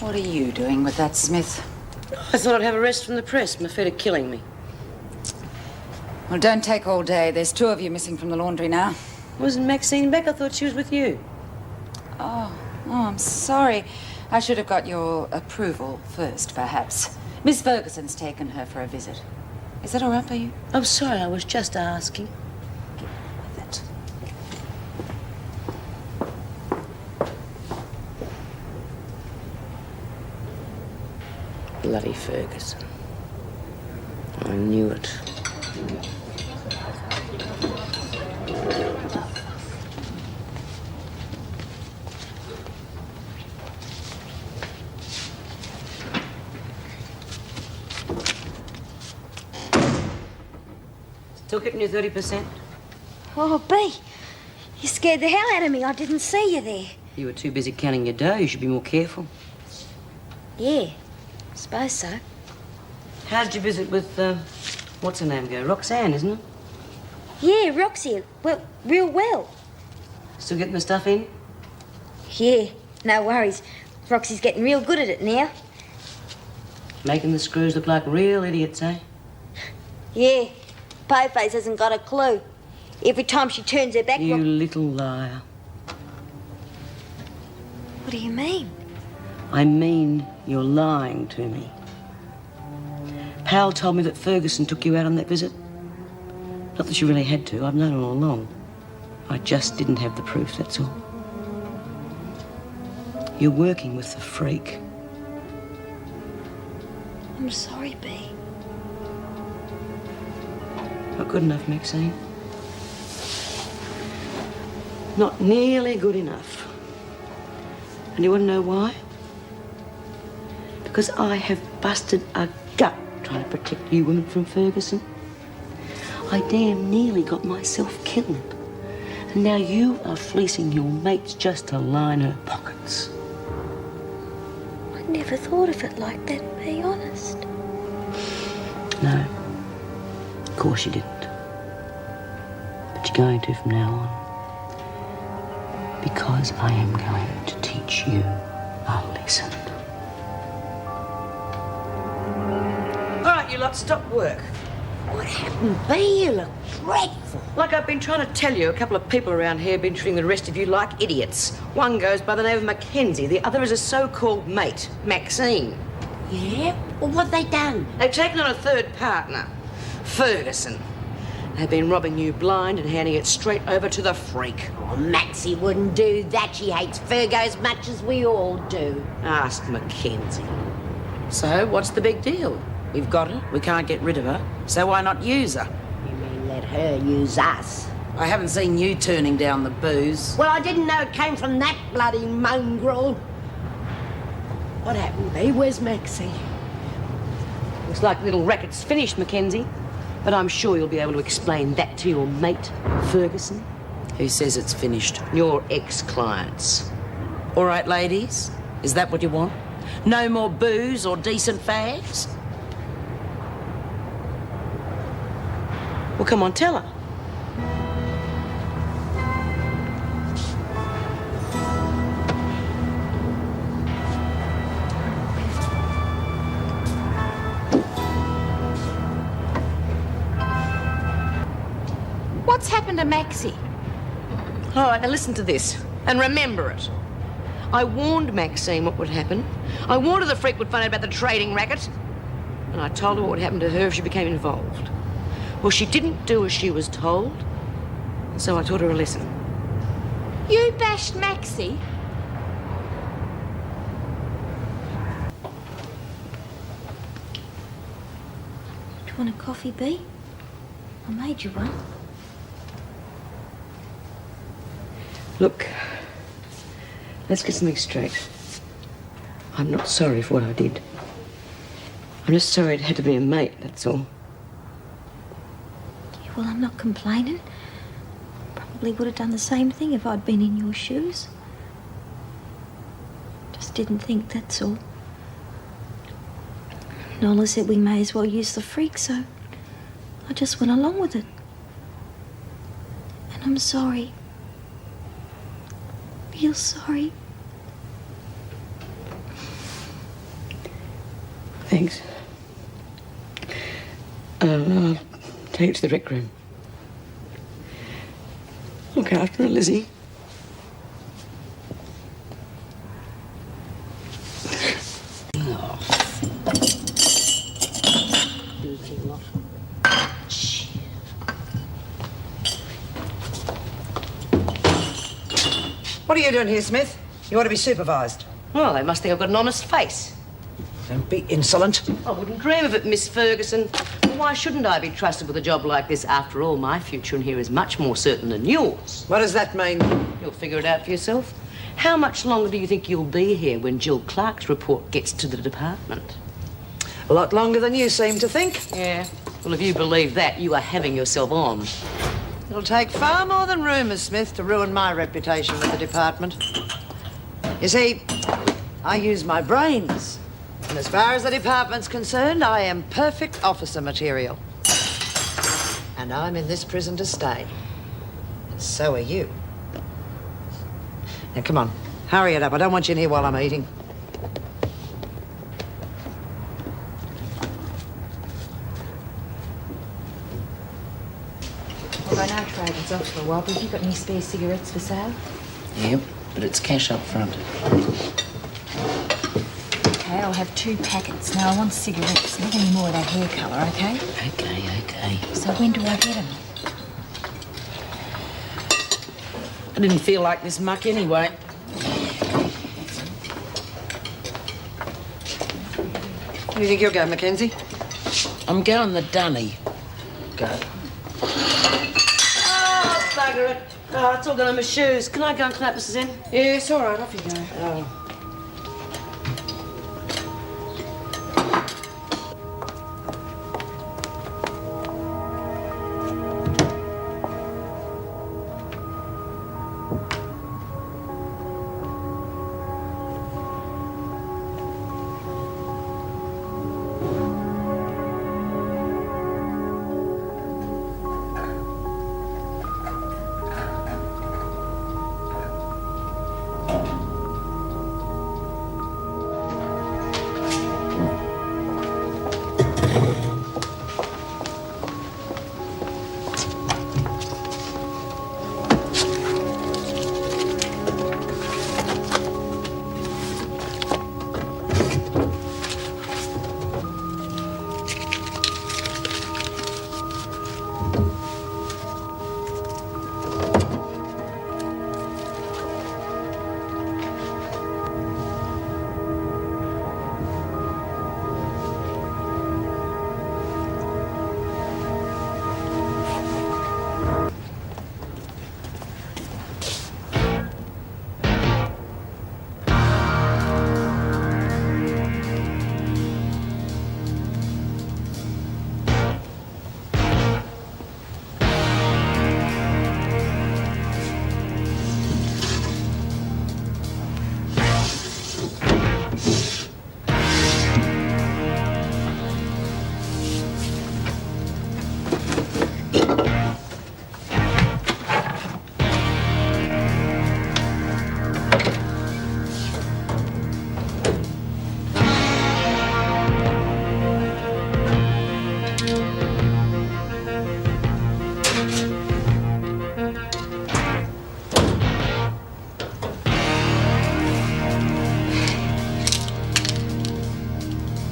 What are you doing with that, Smith? I thought I'd have a rest from the press. My feet are killing me. Well, don't take all day. There's 2 of you missing from the laundry now. Wasn't Maxine back? I thought she was with you. Oh, I'm sorry. I should have got your approval first, perhaps. Miss Ferguson's taken her for a visit. Is that all right for you? I'm sorry, I was just asking. Get on with it. Bloody Ferguson. I knew it. Still getting your 30%? Oh, B, you scared the hell out of me. I didn't see you there. You were too busy counting your dough. You should be more careful. Yeah, suppose so. How did you visit with, what's her name go? Roxanne, isn't it? Yeah, Roxy. Well, real well. Still getting the stuff in? Yeah, no worries. Roxy's getting real good at it now. Making the screws look like real idiots, eh? Yeah, Pieface hasn't got a clue. Every time she turns her back... You little liar. What do you mean? I mean you're lying to me. Pal told me that Ferguson took you out on that visit. Not that you really had to. I've known all along. I just didn't have the proof, that's all. You're working with the freak. I'm sorry, B. Not good enough, Maxine. Not nearly good enough. And you want to know why? Because I have busted a gut trying to protect you women from Ferguson. I damn nearly got myself killed. And now you are fleecing your mates just to line her pockets. I never thought of it like that, to be honest. No. Of course you didn't. But you're going to from now on. Because I am going to teach you a lesson. All right, you lot, stop work. What happened, B? You look dreadful. Like I've been trying to tell you, a couple of people around here have been treating the rest of you like idiots. One goes by the name of Mackenzie, the other is a so-called mate, Maxine. Yeah? Well, what have they done? They've taken on a third partner, Ferguson. They've been robbing you blind and handing it straight over to the freak. Oh, Maxie wouldn't do that. She hates Fergo as much as we all do. Ask Mackenzie. So, what's the big deal? We've got her, we can't get rid of her, so why not use her? You mean let her use us? I haven't seen you turning down the booze. Well, I didn't know it came from that bloody mongrel. What happened, B? Where's Maxie? Looks like the little racket's finished, Mackenzie. But I'm sure you'll be able to explain that to your mate, Ferguson. Who says it's finished? Your ex-clients. All right, ladies, is that what you want? No more booze or decent fags? Well, come on, tell her. What's happened to Maxie? All right, now listen to this, and remember it. I warned Maxine what would happen. I warned her the freak would find out about the trading racket. And I told her what would happen to her if she became involved. Well, she didn't do as she was told, so I taught her a lesson. You bashed Maxie? Do you want a coffee, B? I made you one. Look, let's get something straight. I'm not sorry for what I did. I'm just sorry it had to be a mate, that's all. Yeah, well, I'm not complaining. Probably would have done the same thing if I'd been in your shoes. Just didn't think, that's all. Nola said we may as well use the freak, so I just went along with it. And I'm sorry. Real sorry. Thanks. I'll take it to the rec room. Look after her, Lizzie. What are you doing here, Smith? You ought to be supervised. Well, they must think I've got an honest face. Don't be insolent. I wouldn't dream of it, Miss Ferguson. Well, why shouldn't I be trusted with a job like this? After all, my future in here is much more certain than yours. What does that mean? You'll figure it out for yourself. How much longer do you think you'll be here when Jill Clark's report gets to the department? A lot longer than you seem to think. Yeah. Well, if you believe that, you are having yourself on. It'll take far more than rumours, Smith, to ruin my reputation with the department. You see, I use my brains. And as far as the department's concerned, I am perfect officer material. And I'm in this prison to stay. And so are you. Now, come on. Hurry it up. I don't want you in here while I'm eating. Well, I know trading's off for a while, but have you got any spare cigarettes for sale? Yep, but it's cash up front. Okay, I'll have 2 packets. Now, I want cigarettes, not any more of that hair colour, okay? Okay. So when do I get them? I didn't feel like this muck anyway. Where do you think you'll go, Mackenzie? I'm going the dunny. Go. Oh, bugger it. Oh, it's all gone on my shoes. Can I go and clap Mrs. in? Yeah, it's all right. Off you go. Oh.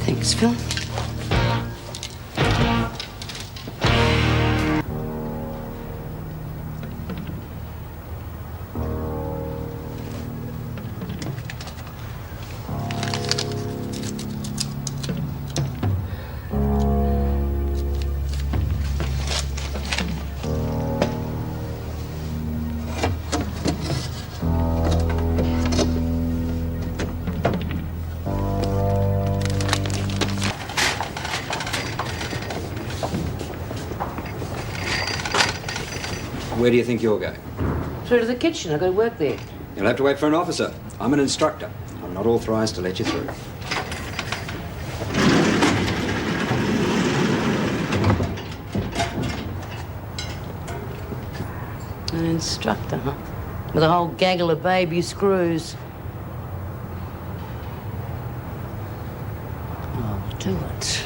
Thanks, Phil. Where do you think you'll go? Through to the kitchen. I've got to work there. You'll have to wait for an officer. I'm an instructor. I'm not authorised to let you through. An instructor, huh? With a whole gaggle of baby screws. Oh, do it.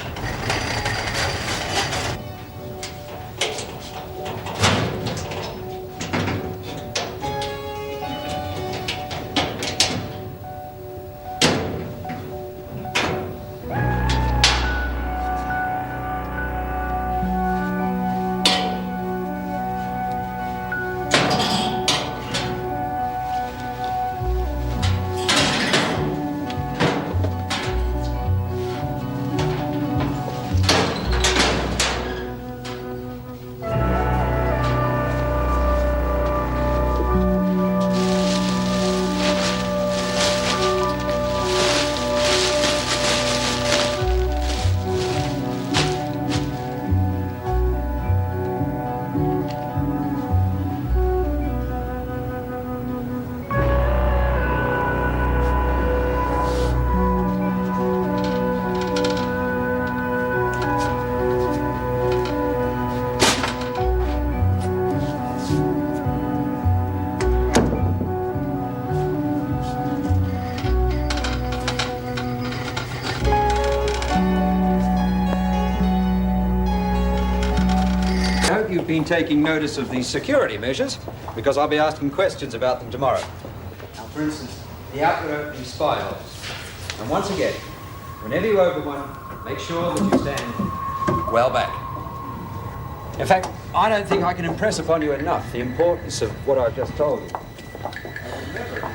You've been taking notice of these security measures because I'll be asking questions about them tomorrow. Now, for instance, the outward opening spy holes. And once again, whenever you open one, make sure that you stand well back. In fact, I don't think I can impress upon you enough the importance of what I've just told you. Remember,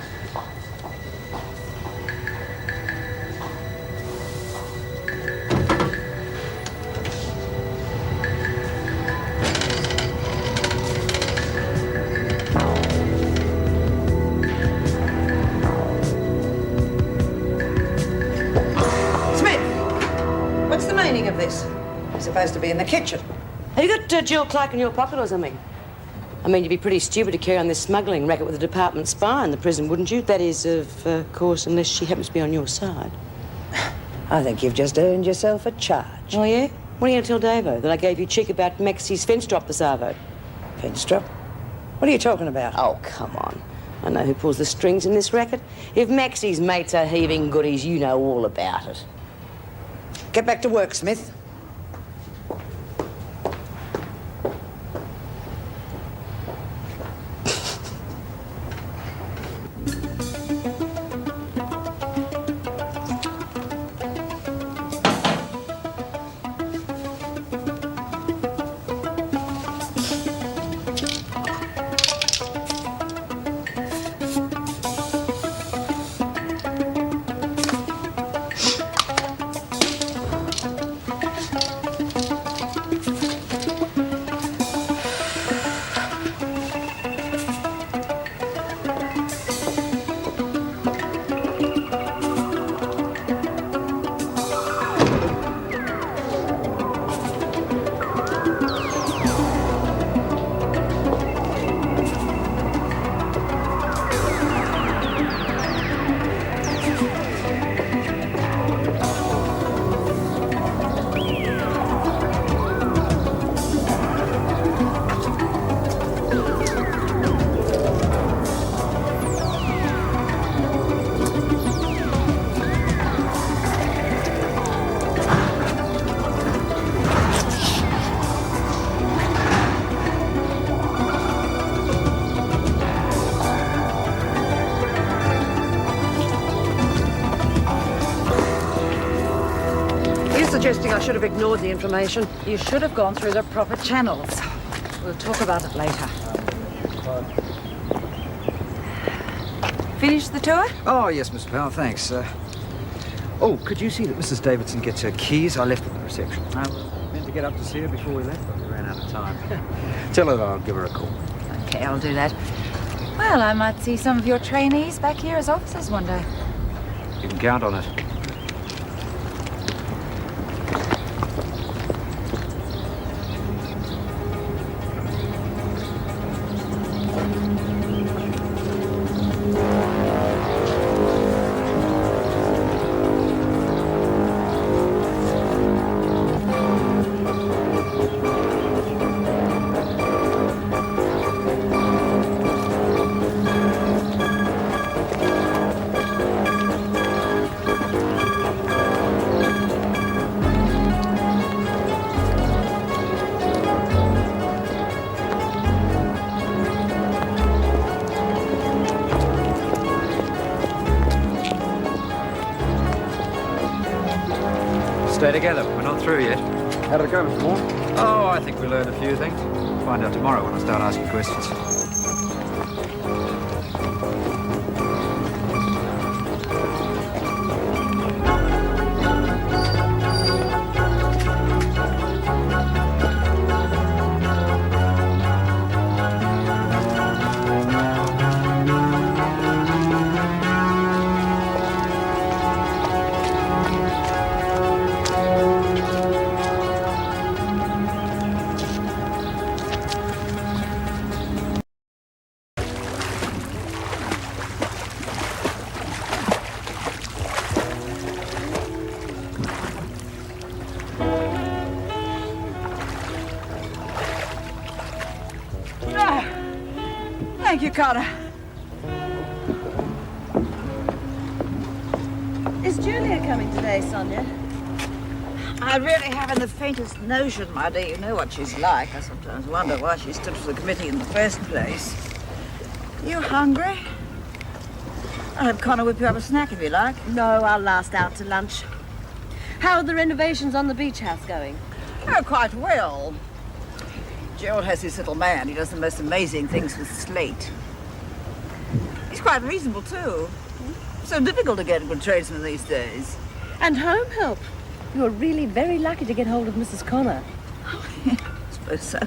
Of this. You're supposed to be in the kitchen. Have you got Jill Clark in your pocket or something? I mean, you'd be pretty stupid to carry on this smuggling racket with a department spy in the prison, wouldn't you? That is, of course, unless she happens to be on your side. I think you've just earned yourself a charge. Oh, yeah? What are you going to tell Davo? That I gave you cheek about Maxie's fence drop this arvo? Fence drop? What are you talking about? Oh, come on. I know who pulls the strings in this racket. If Maxie's mates are heaving goodies, you know all about it. Get back to work, Smith. Suggesting I should have ignored the information. You should have gone through the proper channels. We'll talk about it later. Finished the tour? Oh, yes, Miss Powell, thanks. Oh, could you see that Mrs. Davidson gets her keys? I left them at the reception. I was meant to get up to see her before we left, but we ran out of time. Tell her I'll give her a call. Okay, I'll do that. Well, I might see some of your trainees back here as officers one day. You can count on it. stay together. We're not through yet. How did it go, Mr. Moore? Oh, I think we learned a few things. Find out tomorrow when I start asking questions. Thank you, Connor. Is Julia coming today, Sonia? I really haven't the faintest notion, my dear. You know what she's like. I sometimes wonder why she stood for the committee in the first place. You hungry? I'll have Connor whip you up a snack if you like. No, I'll last out to lunch. How are the renovations on the beach house going? Oh, quite well. Gerald has this little man. He does the most amazing things with slate. He's quite reasonable, too. So difficult to get a good tradesman these days. And home help. You're really very lucky to get hold of Mrs. Connor. I suppose so.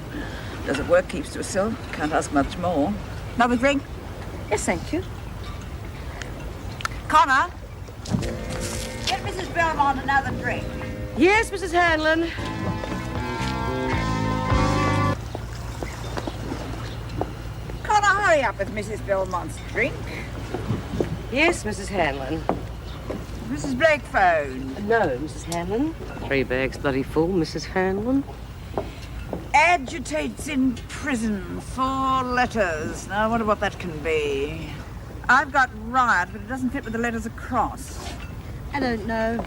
Doesn't work, keeps to herself. Can't ask much more. Another drink? Yes, thank you. Connor, get Mrs. Belmont another drink. Yes, Mrs. Hanlon. Connor, hurry up with Mrs. Belmont's drink. Yes, Mrs. Hanlon. Mrs. Blake phoned. No, Mrs. Hanlon. 3 bags bloody full, Mrs. Hanlon. Agitates in prison. 4 letters. Now, I wonder what that can be. I've got riot, but it doesn't fit with the letters across. I don't know.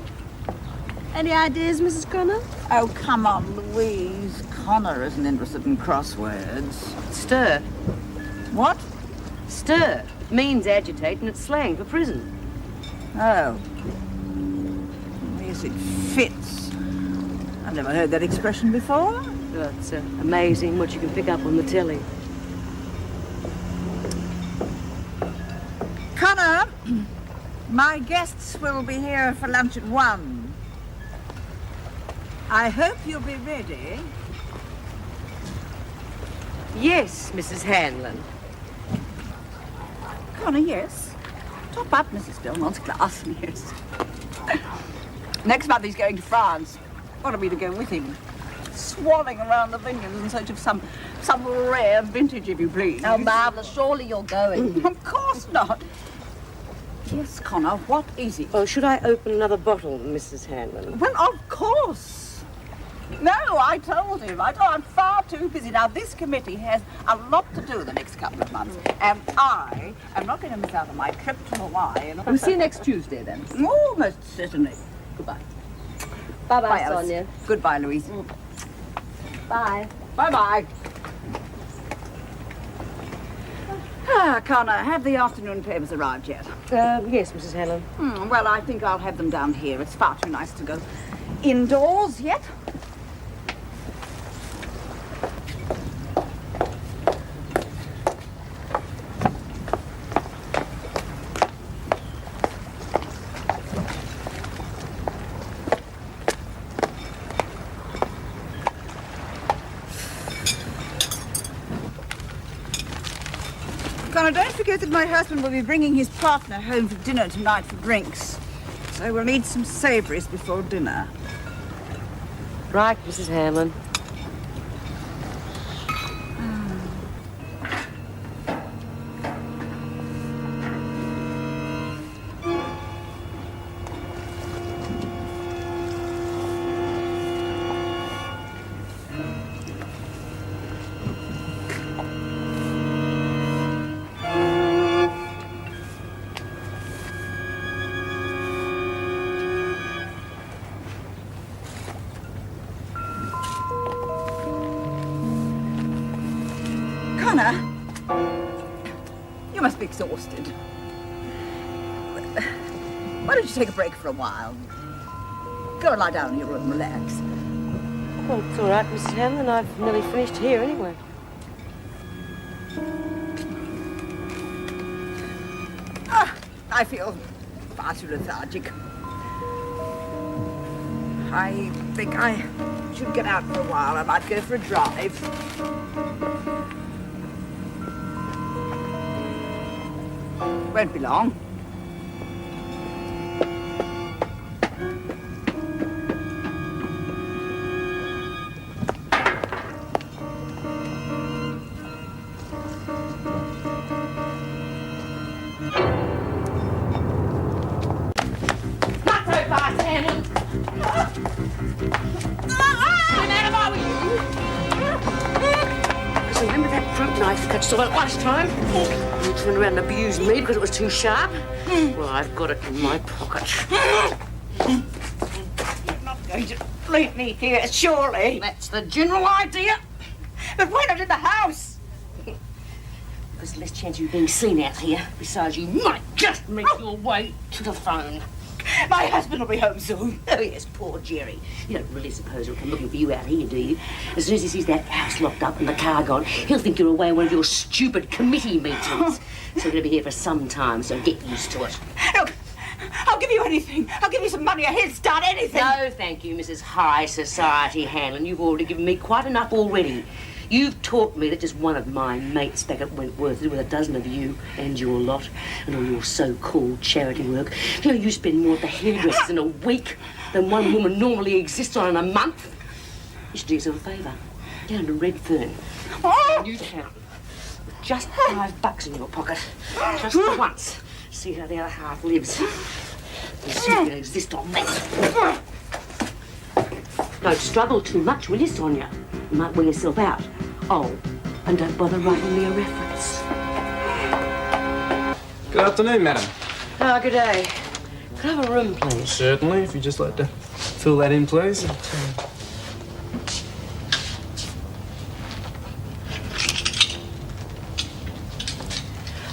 Any ideas, Mrs. Connor? Oh, come on, Louise. Connor isn't interested in crosswords. Stir. What? Stir means agitate, and it's slang for prison. Oh. Yes, it fits. I've never heard that expression before. Well, it's amazing what you can pick up on the telly. Connor, my guests will be here for lunch at 1. I hope you'll be ready. Yes, Mrs. Hanlon. Connor, yes. Top up Mrs. Belmont's glass, yes. Next month he's going to France. Wanted me to go with him. Swanning around the vineyards in search of some rare vintage, if you please. Oh, marvellous. Surely you're going. Of course not. Yes, Connor, what is it? Oh, should I open another bottle, Mrs. Hanlon? Well, of course. No, I told him. I'm far too busy. Now, this committee has a lot to do the next couple of months. And I am not going to miss out on my trip to Hawaii. We'll see you next Tuesday, then. Oh, most certainly. Goodbye. Bye-bye, Bye, Alice. Sonia. Goodbye, Louise. Bye. Bye-bye. Ah, Connor, have the afternoon papers arrived yet? Yes, Mrs. Hanlon. Well, I think I'll have them down here. It's far too nice to go indoors yet. Connor, don't forget that my husband will be bringing his partner home for dinner tonight for drinks. So we'll need some savouries before dinner. Right, Mrs. Hanlon. Connor, you must be exhausted. Why don't you take a break for a while? Go and lie down in your room, relax. Well, it's all right, Mrs. Hanlon. I've nearly finished here anyway. I feel far too lethargic. I think I should get out for a while. I might go for a drive. Won't be long. Remember that fruit knife you cut so well last time? You turned around and abused me because it was too sharp? Well, I've got it in my pocket. You're not going to leave me here, surely. That's the general idea. But why not in the house? There's less chance of you being seen out here. Besides, you might just make your way to the phone. My husband will be home soon. Oh, yes, poor Jerry. You don't really suppose he'll come looking for you out here, do you? As soon as he sees that house locked up and the car gone, he'll think you're away at one of your stupid committee meetings. So we're going to be here for some time, so get used to it. Look, I'll give you anything. I'll give you some money, a head start, anything. No, thank you, Mrs. High Society Hanlon. You've already given me quite enough already. You've taught me that just one of my mates back at Wentworth is with a dozen of you and your lot and all your so-called charity work. You know, you spend more at the hairdressers in a week than one woman normally exists on in a month. You should do yourself a favour. Down to Redfern, Newtown, with just $5 in your pocket, just for once. See how the other half lives. And see if you can exist on that. Don't struggle too much, will you, Sonia? You might wear yourself out. Oh, and don't bother writing me a reference. Good afternoon, madam. Oh, good day. Could I have a room, please? Certainly, if you'd just like to fill that in, please.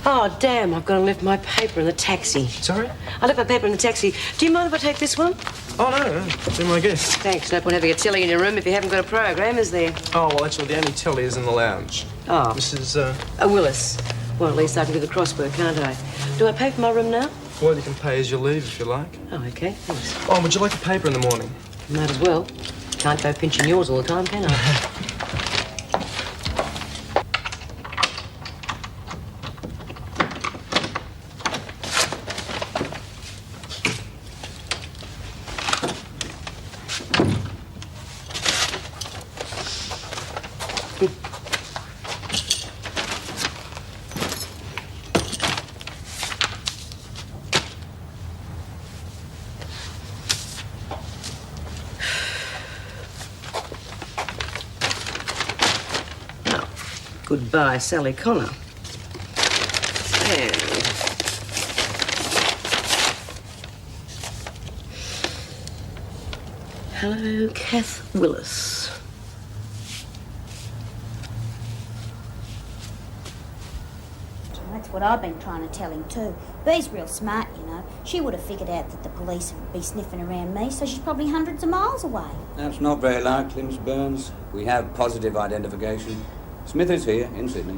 Oh, damn, I've got to leave my paper in the taxi. Sorry? I left my paper in the taxi. Do you mind if I take this one? Oh, no, be my guest. Thanks. No point having a telly in your room if you haven't got a program, is there? Oh, well, actually, the only telly is in the lounge. Oh. Mrs. Willis. Well, at least I can do the crossword, can't I? Do I pay for my room now? Well, you can pay as you leave if you like. Oh, OK. Thanks. Oh, would you like a paper in the morning? Might as well. Can't go pinching yours all the time, can I? Goodbye, Sally Connor. And... hello, Kath Willis. That's what I've been trying to tell him too. Bee's real smart, you know. She would have figured out that the police would be sniffing around me, so she's probably hundreds of miles away. That's not very likely, Miss Burns. We have positive identification. Smith is here, in Sydney.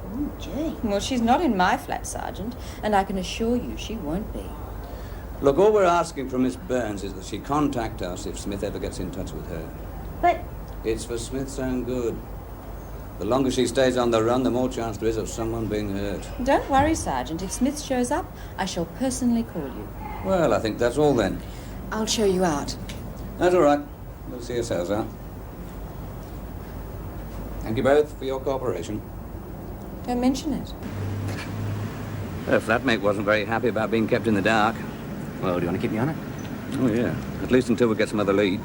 Oh, gee. Well, she's not in my flat, Sergeant, and I can assure you she won't be. Look, all we're asking from Miss Burns is that she contact us if Smith ever gets in touch with her. But... it's for Smith's own good. The longer she stays on the run, the more chance there is of someone being hurt. Don't worry, Sergeant. If Smith shows up, I shall personally call you. Well, I think that's all then. I'll show you out. That's all right. We'll see ourselves out. Thank you both for your cooperation. Don't mention it. Her flatmate wasn't very happy about being kept in the dark. Well, do you want to keep me on it? Oh, yeah. At least until we get some other lead.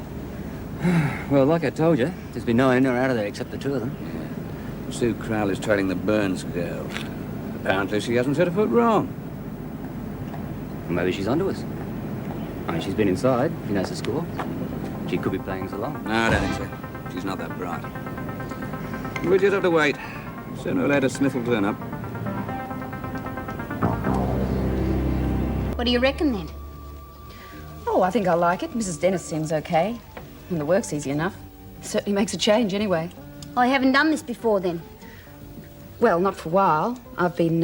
Well, like I told you, there's been no in or out of there except the two of them. Yeah. Sue Crowell is trailing the Burns girl. Apparently she hasn't set a foot wrong. Well, maybe she's onto us. I mean, she's been inside. She knows the score. She could be playing us along. No, I don't think so. She's not that bright. We just have to wait. Sooner or later, Smith will turn up. what do you reckon then? Oh, Oh, I think I like it. Mrs. Dennis seems okay. And the work's easy enough. Certainly makes a change anyway. I haven't done this before then. Well, not for a while. I've been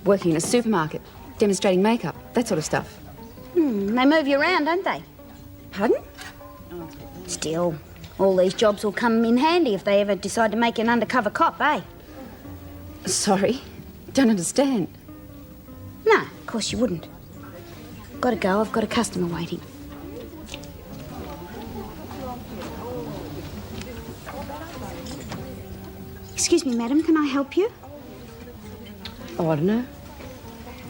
working in a supermarket, demonstrating makeup, that sort of stuff. They move you around, don't they? Pardon? Still, all these jobs will come in handy if they ever decide to make you an undercover cop, eh? Sorry, don't understand. No, of course you wouldn't. Gotta go, I've got a customer waiting. Excuse me, madam, can I help you? Oh, I don't know.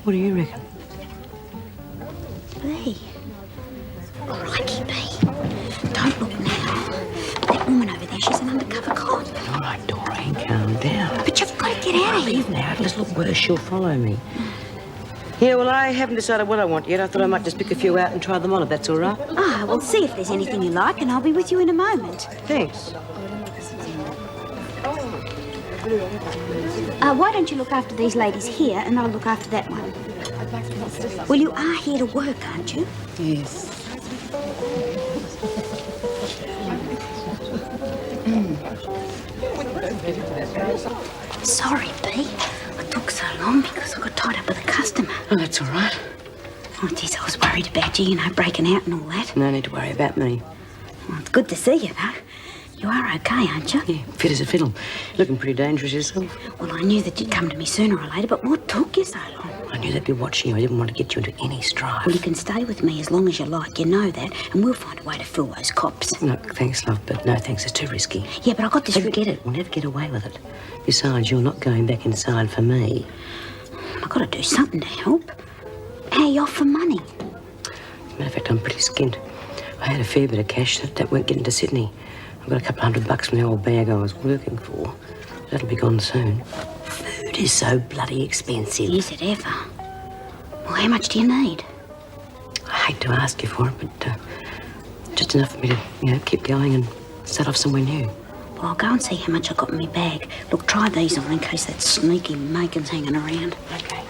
What do you reckon? B. Crikey, B. Don't look now. That woman over there, she's an undercover cop. All right, Doreen, calm down. But you've got to get out of here. Leave now. Let's look worse. She'll follow me. Yeah, well, I haven't decided what I want yet. I thought I might just pick a few out and try them on, if that's all right. Ah, well, see if there's anything you like, and I'll be with you in a moment. Thanks. Why don't you look after these ladies here, and I'll look after that one. Well, you are here to work, aren't you? Yes. Sorry, B. I took so long because I got tied up with a customer. Oh, that's all right. Oh, geez, I was worried about you, breaking out and all that. No need to worry about me. Well, it's good to see you, though. You are okay, aren't you? Yeah, fit as a fiddle. Looking pretty dangerous yourself. Well, I knew that you'd come to me sooner or later, but what took you so long? I knew they'd be watching you. I didn't want to get you into any strife. Well, you can stay with me as long as you like. You know that. And we'll find a way to fool those cops. No, thanks, love, but no thanks. It's too risky. Yeah, but I got this... Forget it. We'll never get away with it. Besides, you're not going back inside for me. I've got to do something to help. How are you off for money? Matter of fact, I'm pretty skint. I had a fair bit of cash that won't get into Sydney. I've got a couple $100 from the old bag I was working for. That'll be gone soon. Food is so bloody expensive. Is it ever? Well, how much do you need? I hate to ask you for it, but just enough for me to, keep going and start off somewhere new. Well, I'll go and see how much I got in my bag. Look, try these on in case that sneaky Macon's hanging around. Okay.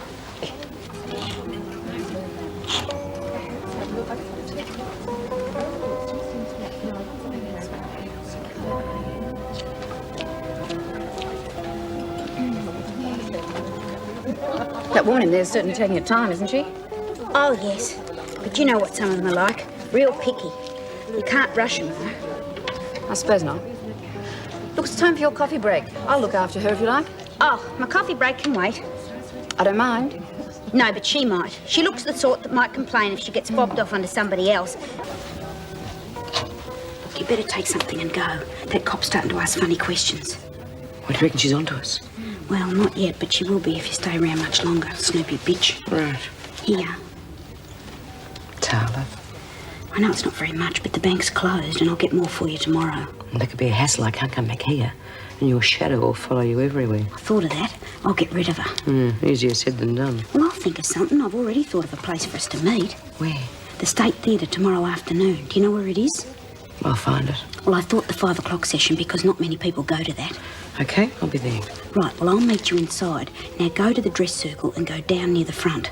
That woman in there's certainly taking her time, isn't she? Oh, yes. But you know what some of them are like. Real picky. You can't rush them, though. I suppose not. Look, it's time for your coffee break. I'll look after her if you like. Oh, my coffee break can wait. I don't mind. No, but she might. She looks the sort that might complain if she gets fobbed off onto somebody else. Look, you better take something and go. That cop's starting to ask funny questions. What do you reckon she's onto us? Well, not yet, but she will be if you stay around much longer, snoopy bitch. Right. Here. Tala. I know it's not very much, but the bank's closed and I'll get more for you tomorrow. That could be a hassle. I can't come back here. And your shadow will follow you everywhere. I thought of that. I'll get rid of her. Easier said than done. Well, I'll think of something. I've already thought of a place for us to meet. Where? The State Theatre tomorrow afternoon. Do you know where it is? I'll find it. Well, I thought the 5 o'clock session because not many people go to that. Okay, I'll be there. Right, well, I'll meet you inside. Now go to the dress circle and go down near the front.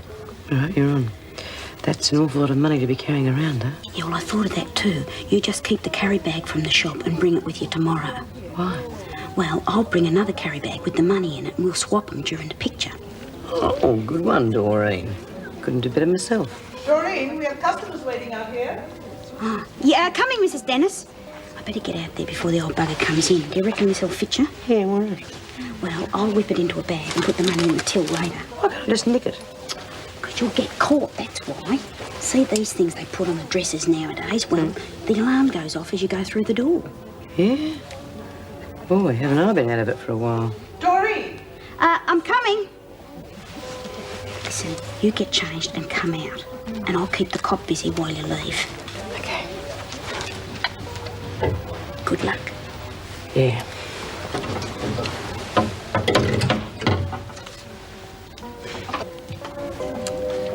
All right, you're on. That's an awful lot of money to be carrying around, huh? Yeah, well, I thought of that too. You just keep the carry bag from the shop and bring it with you tomorrow. Why? Well, I'll bring another carry bag with the money in it and we'll swap them during the picture. Oh, good one, Doreen. Couldn't do better myself. Doreen, we have customers waiting out here. Oh, yeah, coming, Mrs. Dennis. I better get out there before the old bugger comes in. Do you reckon this'll fit you? Yeah, why not? Well, I'll whip it into a bag and put the money in the till later. Why can't I just nick it? Because you'll get caught, that's why. See these things they put on the dresses nowadays? Well, the alarm goes off as you go through the door. Yeah? Boy, haven't I been out of it for a while. Doreen! I'm coming. Listen, you get changed and come out. And I'll keep the cop busy while you leave. Okay. Good luck. Yeah.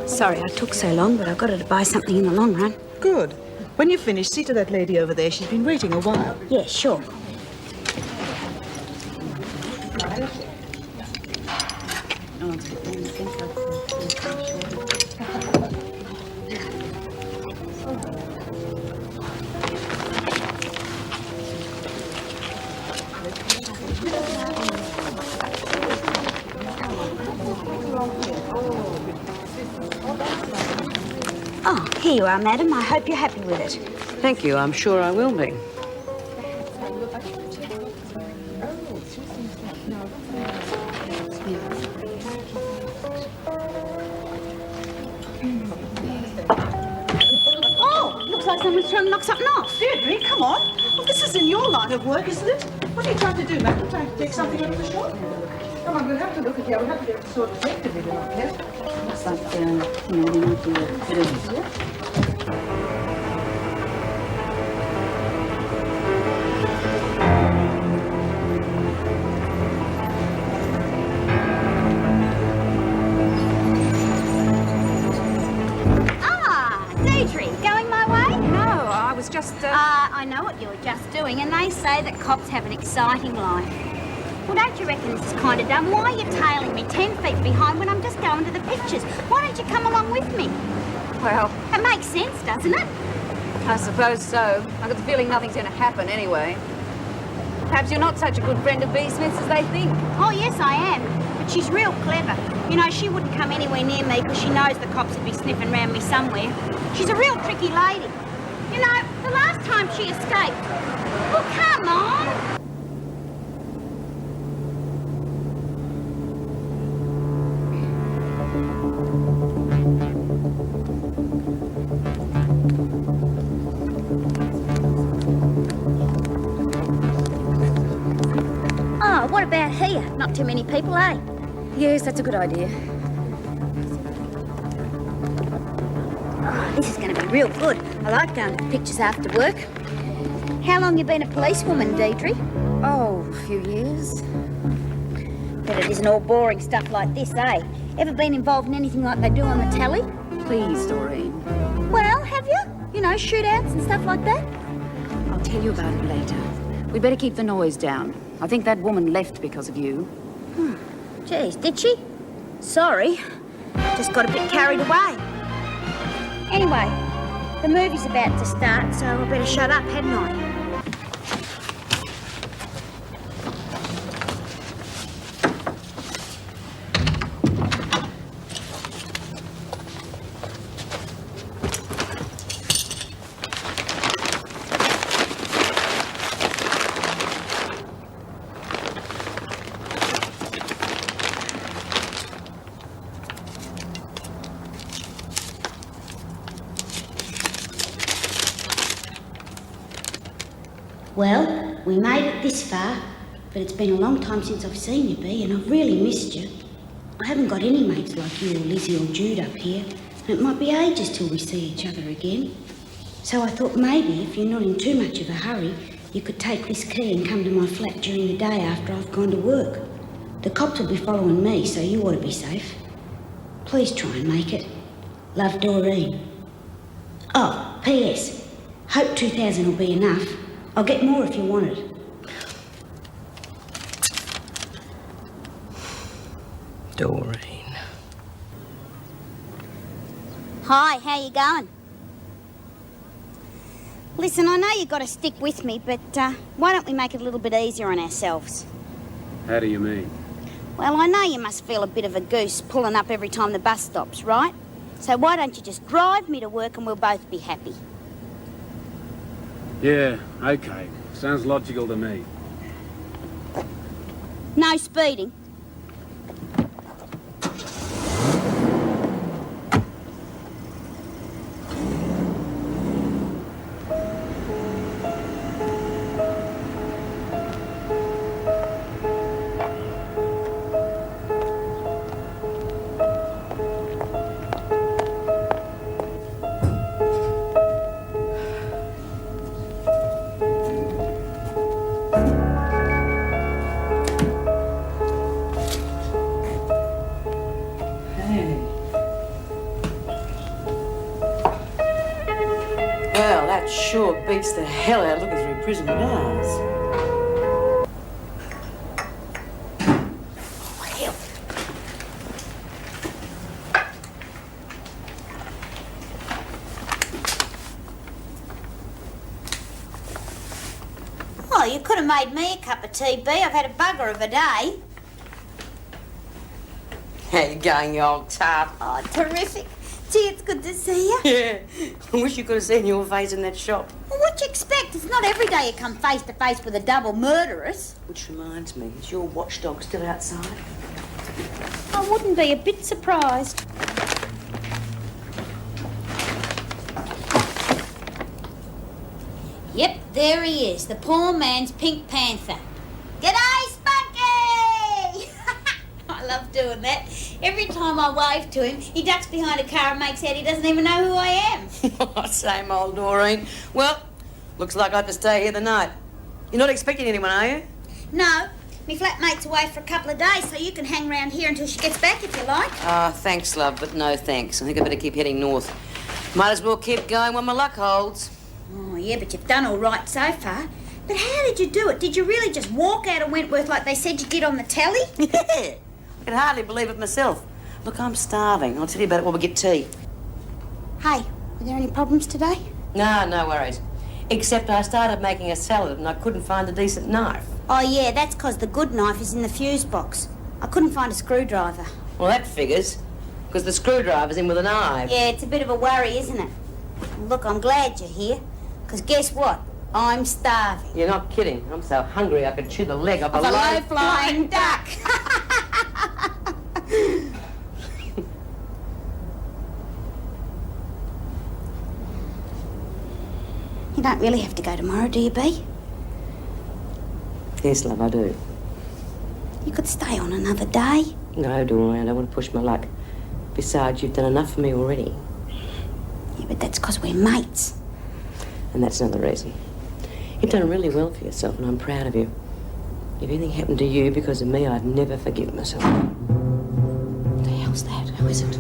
Sorry I took so long, but I've got her to buy something in the long run. Good. When you finish, see to that lady over there. She's been waiting a while. Yeah, sure. Here you are, madam. I hope you're happy with it. Thank you. I'm sure I will be. Oh, looks like someone's trying to knock something off. Deirdre, come on. Well, this is in your line of work, isn't it? What are you trying to do, madam? Trying to take something out of the shop? Come on, we'll have to look at you. We'll have to get the sort of detective if you're not careful. Looks like, we might be a bit of... Going my way? No, I was just, I know what you were just doing, and they say that cops have an exciting life. Well, don't you reckon this is kind of dumb? Why are you tailing me 10 feet behind when I'm just going to the pictures? Why don't you come along with me? Well... It makes sense, doesn't it? I suppose so. I've got the feeling nothing's going to happen anyway. Perhaps you're not such a good friend of B. Smith's as they think. Oh, yes, I am. But she's real clever. You know, she wouldn't come anywhere near me because she knows the cops would be sniffing around me somewhere. She's a real tricky lady. You know, the last time she escaped... Well, come on! Oh, what about here? Not too many people, eh? Yes, that's a good idea. Oh, this is going to be real good. I like going to the pictures after work. How long you been a policewoman, Deirdre? Oh, a few years. Bet it isn't all boring stuff like this, eh? Ever been involved in anything like they do on the telly? Please, Doreen. Well, have you? You know, shootouts and stuff like that? I'll tell you about it later. We'd better keep the noise down. I think that woman left because of you. Geez, did she? Sorry. Just got a bit carried away. Anyway, the movie's about to start, so I better shut up, hadn't I? Well, we made it this far, but it's been a long time since I've seen you, Bea, and I've really missed you. I haven't got any mates like you or Lizzie or Jude up here, and it might be ages till we see each other again. So I thought maybe if you're not in too much of a hurry, you could take this key and come to my flat during the day after I've gone to work. The cops will be following me, so you ought to be safe. Please try and make it. Love, Doreen. Oh, P.S. Hope 2,000 will be enough. I'll get more if you want it. Doreen. Hi, how you going? Listen, I know you've got to stick with me, but why don't we make it a little bit easier on ourselves? How do you mean? Well, I know you must feel a bit of a goose pulling up every time the bus stops, right? So why don't you just drive me to work and we'll both be happy? Yeah, okay. Sounds logical to me. No speeding. Well, that sure beats the hell out of looking through prison bars. Oh, you could have made me a cup of tea, Bea. I've had a bugger of a day. How you going, you old tart? Oh, terrific. Gee, it's good to see you. Yeah. I wish you could have seen your face in that shop. Well, what you expect? It's not every day you come face to face with a double murderess. Which reminds me, is your watchdog still outside? I wouldn't be a bit surprised. Yep, there he is, the poor man's Pink Panther. G'day, Spunky! I love doing that. Every time I wave to him, he ducks behind a car and makes out he doesn't even know who I am. Same old Doreen. Well, looks like I have to stay here the night. You're not expecting anyone, are you? No, me flatmate's away for a couple of days, so you can hang round here until she gets back if you like. Ah, thanks, love, but no thanks. I think I better keep heading north. Might as well keep going when my luck holds. Oh, yeah, but you've done all right so far. But how did you do it? Did you really just walk out of Wentworth like they said you did on the telly? Yeah. I can hardly believe it myself. Look, I'm starving. I'll tell you about it when we get tea. Hey, were there any problems today? No worries. Except I started making a salad and I couldn't find a decent knife. Oh, yeah, that's 'cause the good knife is in the fuse box. I couldn't find a screwdriver. Well, that figures, because the screwdriver's in with a knife. Yeah, it's a bit of a worry, isn't it? Look, I'm glad you're here, 'cause guess what? I'm starving. You're not kidding. I'm so hungry I could chew the leg off Of a live low-flying duck. You don't really have to go tomorrow, do you, Bea? Yes, love, I do. You could stay on another day. No, Doreen, I don't want to push my luck. Besides, you've done enough for me already. Yeah, but that's 'cause we're mates. And that's another reason. You've done really well for yourself, and I'm proud of you. If anything happened to you because of me, I'd never forgive myself. What the hell's that? Who is it?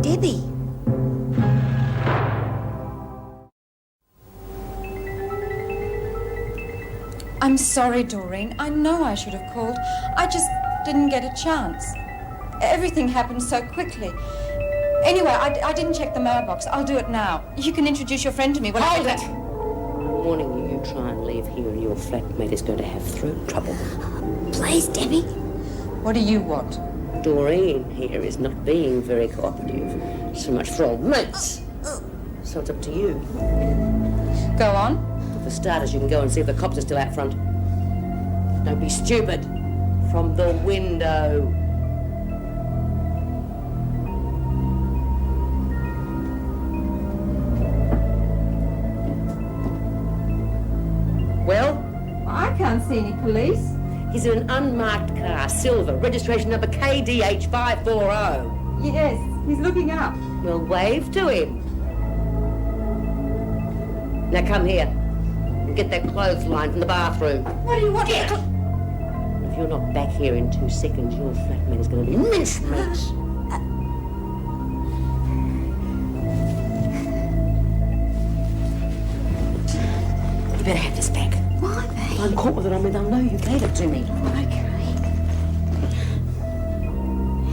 Debbie. I'm sorry, Doreen. I know I should have called. I just didn't get a chance. Everything happened so quickly. Anyway, I didn't check the mailbox. I'll do it now. You can introduce your friend to me when I get back. I'm warning you, you try and leave here and your flatmate is going to have throat trouble. Please, Debbie. What do you want? Doreen here is not being very cooperative. So much for old mates. So it's up to you. Go on. For starters, you can go and see if the cops are still out front. Don't be stupid. From the window. Well? I can't see any police. He's in an unmarked car, silver, registration number KDH540. Yes, he's looking up. Well, wave to him. Now come here. Get that clothesline from the bathroom. What do you want? Get! If you're not back here in 2 seconds, your flatmate is going to be mincemeat. You better have this back. Why, Bea? I'm caught with it on me. They'll know you gave it to me. Okay.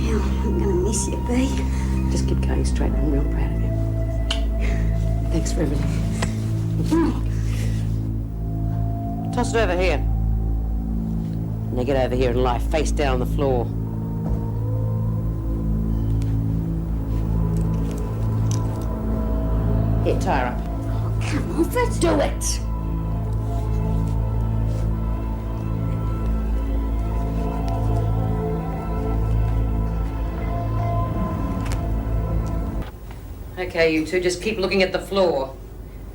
Hell, I'm gonna miss you, Bea. Just keep going straight. I'm real proud of you. Thanks for everything. Toss it over here. Now get over here and lie face down on the floor. Here, tie her up. Oh, come off it. Do it! Okay, you two, just keep looking at the floor.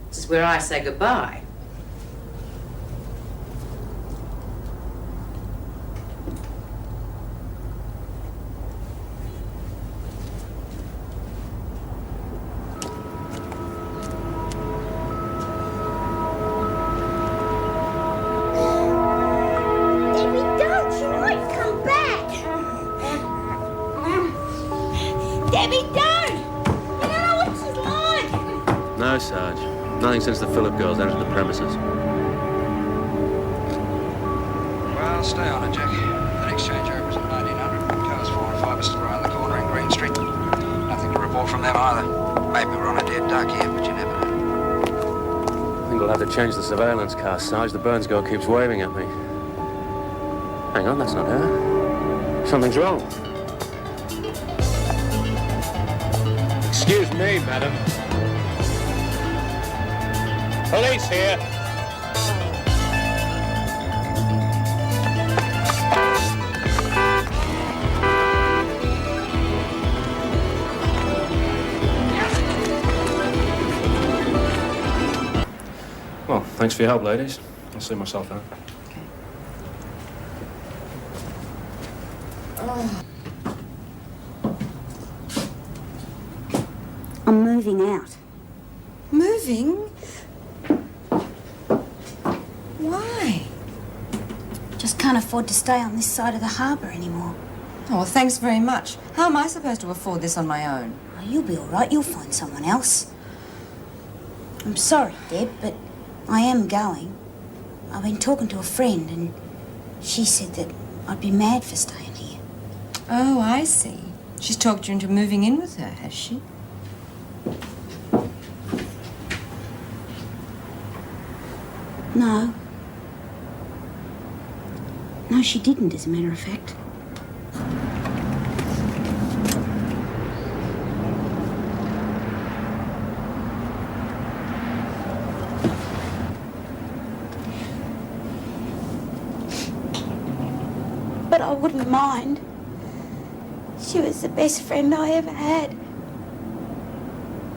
This is where I say goodbye. Debbie, don't. She might come back. Debbie, don't. You don't know what she's like. No, Sarge. Nothing since the Phillip girls entered the premises. Well, stay on it, Jack. The next changeover is at 1900. Cars 4 and 5 are still around the corner in Green Street. Nothing to report from them either. Maybe we're on a dead duck here, but you never know. I think we'll have to change the surveillance car, Sarge. The Burns girl keeps waving at me. Hang on, that's not her. Something's wrong. Excuse me, madam. Police here. Well, thanks for your help, ladies. I'll see myself out. I'm moving out. Moving? Why? Just can't afford to stay on this side of the harbour anymore. Oh, well, thanks very much. How am I supposed to afford this on my own? Oh, you'll be all right. You'll find someone else. I'm sorry, Deb, but I am going. I've been talking to a friend and she said that I'd be mad for staying here. Oh, I see. She's talked you into moving in with her, has she? No. No, she didn't, as a matter of fact. But I wouldn't mind. She was the best friend I ever had.